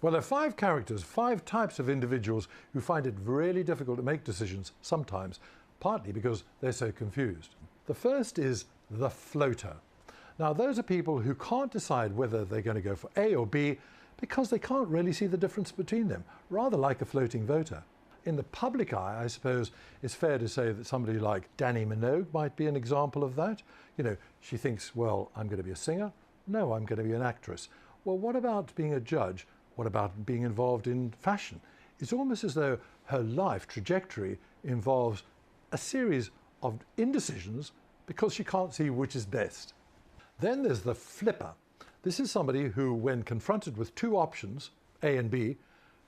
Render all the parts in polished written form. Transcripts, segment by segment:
Well, there are 5 characters, 5 types of individuals who find it really difficult to make decisions sometimes, partly because they're so confused. The first is the floater. Now, those are people who can't decide whether they're going to go for A or B because they can't really see the difference between them, rather like a floating voter. In the public eye, I suppose it's fair to say that somebody like Dannii Minogue might be an example of that. You know, she thinks, well, I'm going to be a singer. No, I'm going to be an actress. Well, what about being a judge? What about being involved in fashion? It's almost as though her life trajectory involves a series of indecisions because she can't see which is best. Then there's the flipper. This is somebody who, when confronted with 2 options, A and B,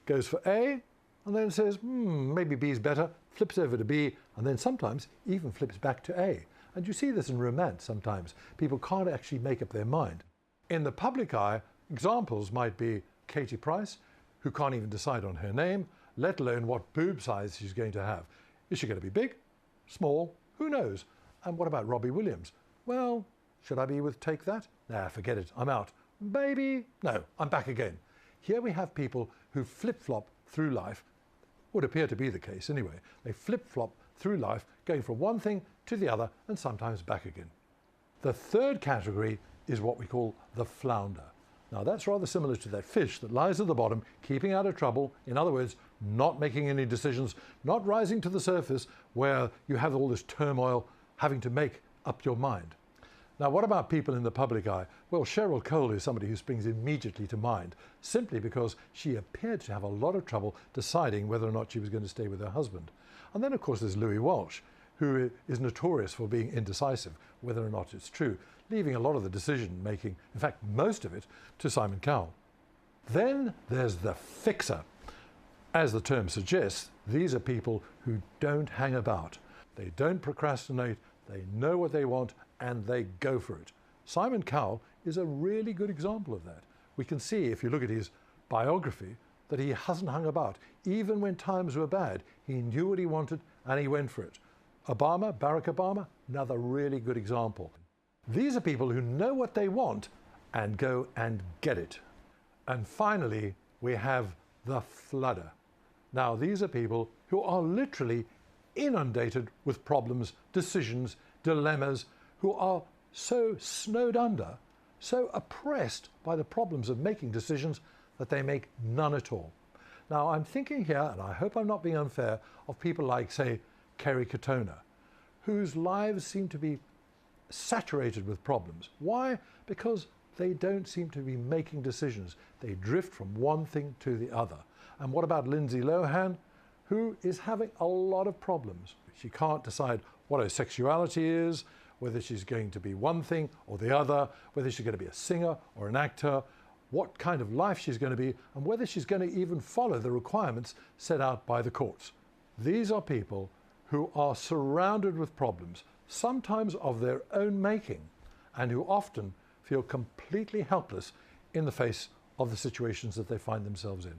goes for A and then says, maybe B is better, flips over to B, and then sometimes even flips back to A. And you see this in romance sometimes. People can't actually make up their mind. In the public eye, examples might be Katie Price, who can't even decide on her name, let alone what boob size she's going to have. Is she going to be big? Small? Who knows? And what about Robbie Williams? Well, should I be with Take That? Nah, forget it, I'm out. Baby? No, I'm back again. Here we have people who flip-flop through life, would appear to be the case anyway. They flip-flop through life, going from one thing to the other and sometimes back again. The third category is what we call the flounder. Now, that's rather similar to that fish that lies at the bottom, keeping out of trouble. In other words, not making any decisions, not rising to the surface where you have all this turmoil, having to make up your mind. Now, what about people in the public eye? Well, Cheryl Cole is somebody who springs immediately to mind, simply because she appeared to have a lot of trouble deciding whether or not she was going to stay with her husband. And then, of course, there's Louis Walsh, who is notorious for being indecisive, whether or not it's true, leaving a lot of the decision-making, in fact, most of it, to Simon Cowell. Then there's the fixer. As the term suggests, these are people who don't hang about. They don't procrastinate, they know what they want, and they go for it. Simon Cowell is a really good example of that. We can see, if you look at his biography, that he hasn't hung about. Even when times were bad, he knew what he wanted and he went for it. Barack Obama, another really good example. These are people who know what they want and go and get it. And finally, we have the flooder. Now, these are people who are literally inundated with problems, decisions, dilemmas, who are so snowed under, so oppressed by the problems of making decisions that they make none at all. Now, I'm thinking here, and I hope I'm not being unfair, of people like, say, Kerry Katona, whose lives seem to be saturated with problems. Why? Because they don't seem to be making decisions. They drift from one thing to the other. And what about Lindsay Lohan, who is having a lot of problems? She can't decide what her sexuality is, whether she's going to be one thing or the other, whether she's going to be a singer or an actor, what kind of life she's going to be, and whether she's going to even follow the requirements set out by the courts. These are people who are surrounded with problems, sometimes of their own making, and who often feel completely helpless in the face of the situations that they find themselves in.